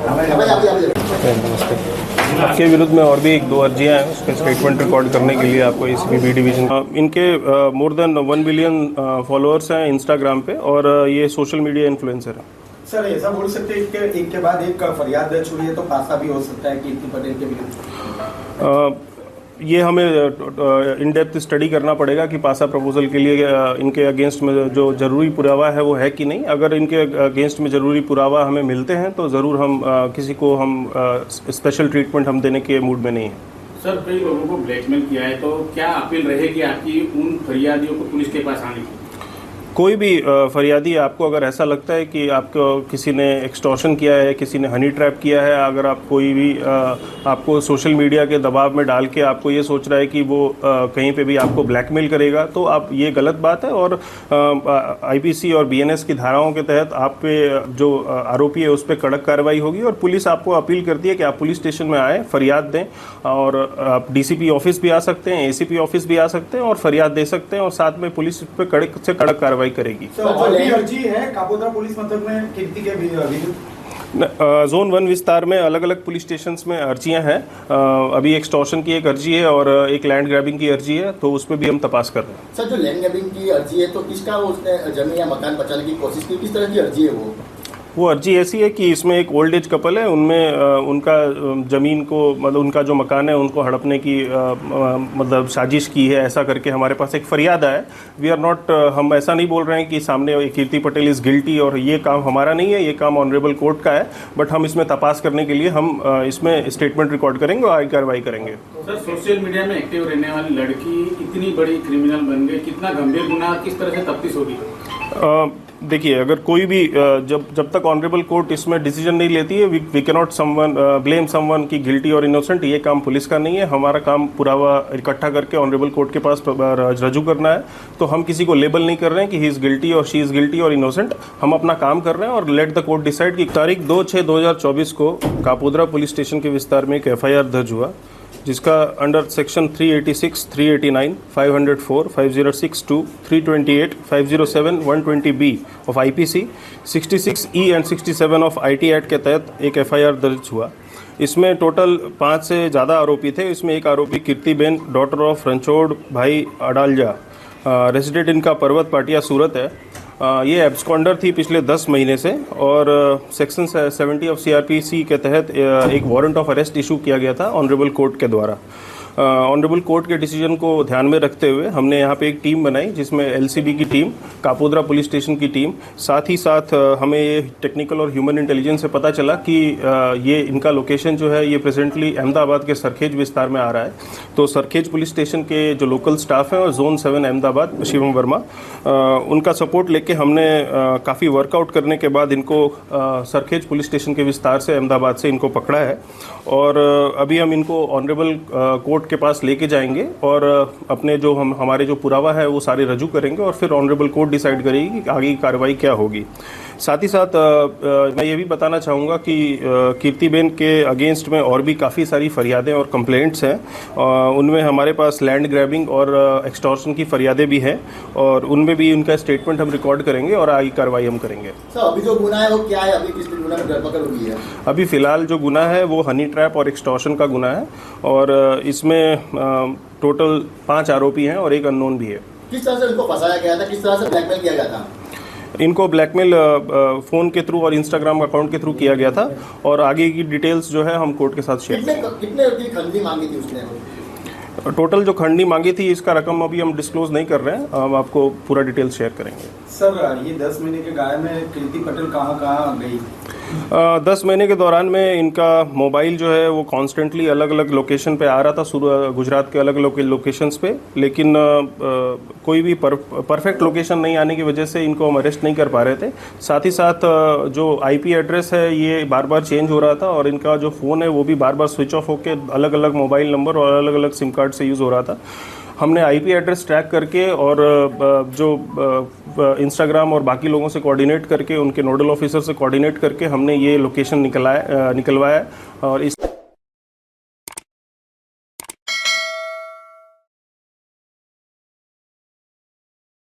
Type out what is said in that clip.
नमस्ते। आपके विरुद्ध में और भी एक दो अर्जियां हैं, उसके स्टेटमेंट रिकॉर्ड करने के लिए आपको एसीपी बी डिवीजन इनके मोर देन 1 बिलियन फॉलोअर्स हैं इंस्टाग्राम पे और ये सोशल मीडिया इन्फ्लुएंसर है। सर ऐसा बोल सकते हैं कि एक के बाद एक फरियाद दर्ज हुई है तो पासा भी हो सकता है कीर्ति पटेल के विरुद्ध? ये हमें इन डेप्थ स्टडी करना पड़ेगा कि पासा प्रपोजल के लिए इनके अगेंस्ट में जो ज़रूरी पुरावा है वो है कि नहीं। अगर इनके अगेंस्ट में ज़रूरी पुरावा हमें मिलते हैं तो ज़रूर हम किसी को हम स्पेशल ट्रीटमेंट हम देने के मूड में नहीं हैं। सर कई लोगों को ब्लैकमेल किया है तो क्या अपील रहेगी आपकी उन फरियादियों को पुलिस के पास आने की? कोई भी फरियादी आपको अगर ऐसा लगता है कि आपको किसी ने एक्सटॉर्शन किया है, किसी ने हनी ट्रैप किया है, अगर आप कोई भी आपको सोशल मीडिया के दबाव में डाल के आपको ये सोच रहा है कि वो कहीं पे भी आपको ब्लैकमेल करेगा तो आप ये गलत बात है। और आईपीसी और बीएनएस की धाराओं के तहत आप पे जो आरोपी है उस पर कड़क कार्रवाई होगी। और पुलिस आपको अपील करती है कि आप पुलिस स्टेशन में आएँ, फरियाद दें और आप डीसीपी ऑफिस भी आ सकते हैं, एसीपी ऑफिस भी आ सकते हैं और फरियाद दे सकते हैं और साथ में पुलिस पे कड़क से कड़क कार्रवाई करेगी। अर्जी है कापोद्रा पुलिस मथक में कीर्ति के विरुद्ध जोन 1 विस्तार में अलग अलग पुलिस स्टेशंस में अर्जियां हैं। अभी एक्सटॉर्शन की एक अर्जी है और एक लैंड ग्रैबिंग की अर्जी है, तो उस पर भी हम तपास कर रहे हैं। सर जो लैंड ग्रैबिंग की अर्जी है तो किसका उसने जमीन या मकान बचाने की कोशिश की, किस तरह की अर्जी है वो अर्जी ऐसी है कि इसमें एक ओल्ड एज कपल है, उनमें उनका ज़मीन को मतलब उनका जो मकान है उनको हड़पने की मतलब साजिश की है, ऐसा करके हमारे पास एक फरियाद आया। वी आर नॉट हम ऐसा नहीं बोल रहे हैं कि सामने कीर्ति पटेल इज़ गिल्टी और ये काम हमारा नहीं है, ये काम ऑनरेबल कोर्ट का है। बट हम इसमें तपास करने के लिए हम इसमें स्टेटमेंट रिकॉर्ड करेंगे और आगे कार्रवाई करेंगे। सर सोशल मीडिया में एक्टिव रहने वाली लड़की इतनी बड़ी क्रिमिनल बन गई, कितना गंभीर गुनाह, किस तरह से तफ्तीश होगी? देखिए, अगर कोई भी जब तक ऑनरेबल कोर्ट इसमें डिसीजन नहीं लेती है, we can not blame someone की गिल्टी और इनोसेंट। ये काम पुलिस का नहीं है, हमारा काम पुरावा इकट्ठा करके ऑनरेबल कोर्ट के पास रजू करना है। तो हम किसी को लेबल नहीं कर रहे हैं कि ही इज़ गिल्टी और शी इज़ गिल्टी और इनोसेंट। हम अपना काम कर रहे हैं और लेट द कोर्ट डिसाइड की तारीख 2/6/2024 को कापोद्रा पुलिस स्टेशन के विस्तार में एक FIR दर्ज हुआ, जिसका under section 386, 389, 504, 5062, 328, 507, 120B of IPC, 66E and 67 of IT act के तहत एक FIR दर्ज हुआ। इसमें टोटल 5 से ज़्यादा आरोपी थे। इसमें एक आरोपी कीर्तिबेन डॉटर ऑफ रणछोड़ भाई अडालजा, रेजिडेंट इनका पर्वत पाटिया सूरत है। ये एब्सकॉन्डर थी पिछले 10 महीने से और सेक्शन 70 ऑफ CRPC के तहत एक वारंट ऑफ अरेस्ट इशू किया गया था ऑनरेबल कोर्ट के द्वारा। ऑनरेबल कोर्ट के डिसीजन को ध्यान में रखते हुए हमने यहाँ पे एक टीम बनाई, जिसमें LCB की टीम, कापोद्रा पुलिस स्टेशन की टीम, साथ ही साथ हमें ये टेक्निकल और ह्यूमन इंटेलिजेंस से पता चला कि ये इनका लोकेशन जो है ये प्रेजेंटली अहमदाबाद के सरखेज विस्तार में आ रहा है। तो सरखेज पुलिस स्टेशन के जो लोकल स्टाफ हैं और जोन 7 अहमदाबाद शिवम वर्मा, उनका सपोर्ट लेके हमने काफ़ी वर्कआउट करने के बाद इनको सरखेज पुलिस स्टेशन के विस्तार से अहमदाबाद से इनको पकड़ा है। और अभी हम इनको ऑनरेबल कोर्ट के पास लेके जाएंगे और अपने जो हमारे जो पुरावा है वो सारे रजू करेंगे और फिर ऑनरेबल कोर्ट डिसाइड करेगी कि आगे की कार्रवाई क्या होगी। साथ ही साथ मैं ये भी बताना चाहूँगा कि कीर्तिबेन के अगेंस्ट में और भी काफ़ी सारी फरियादें और कंप्लेंट्स हैं। उनमें हमारे पास लैंड ग्रैबिंग और एक्सटॉर्शन की फरियादें भी हैं और उनमें भी उनका स्टेटमेंट हम रिकॉर्ड करेंगे और आगे कार्रवाई हम करेंगे। सर अभी जो गुनाह है वो क्या है, अभी किस गुनाह में धरपकड़ हुई है? अभी फ़िलहाल जो गुनाह है वो हनी ट्रैप और एक्सटॉर्शन का गुनाह है और इसमें टोटल 5 आरोपी हैं और एक अननोन भी है। किस तरह से इनको फंसाया गया था, किस तरह से ब्लैकमेल किया गया था? इनको ब्लैकमेल फ़ोन के थ्रू और इंस्टाग्राम अकाउंट के थ्रू किया गया था और आगे की डिटेल्स जो है हम कोर्ट के साथ शेयर करेंगे। कितने की खंडी मांगी थी उसने? टोटल जो खंडी मांगी थी इसका रकम अभी हम डिस्क्लोज नहीं कर रहे हैं, हम आपको पूरा डिटेल शेयर करेंगे। सर ये 10 महीने के गायब में कीर्ति पटेल कहाँ गई? 10 महीने के दौरान में इनका मोबाइल जो है वो कॉन्स्टेंटली अलग अलग लोकेशन पे आ रहा था, गुजरात के अलग अलग लोकेशंस पे, लेकिन कोई भी परफेक्ट लोकेशन नहीं आने की वजह से इनको हम अरेस्ट नहीं कर पा रहे थे। साथ ही साथ जो IP एड्रेस है ये बार बार चेंज हो रहा था और इनका जो फ़ोन है वो भी बार बार स्विच ऑफ होकर अलग अलग मोबाइल नंबर और अलग अलग सिम कार्ड से यूज़ हो रहा था। हमने IP एड्रेस ट्रैक करके और जो इंस्टाग्राम और बाकी लोगों से कोऑर्डिनेट करके, उनके नोडल ऑफिसर से कोऑर्डिनेट करके हमने ये लोकेशन निकलवाया और इस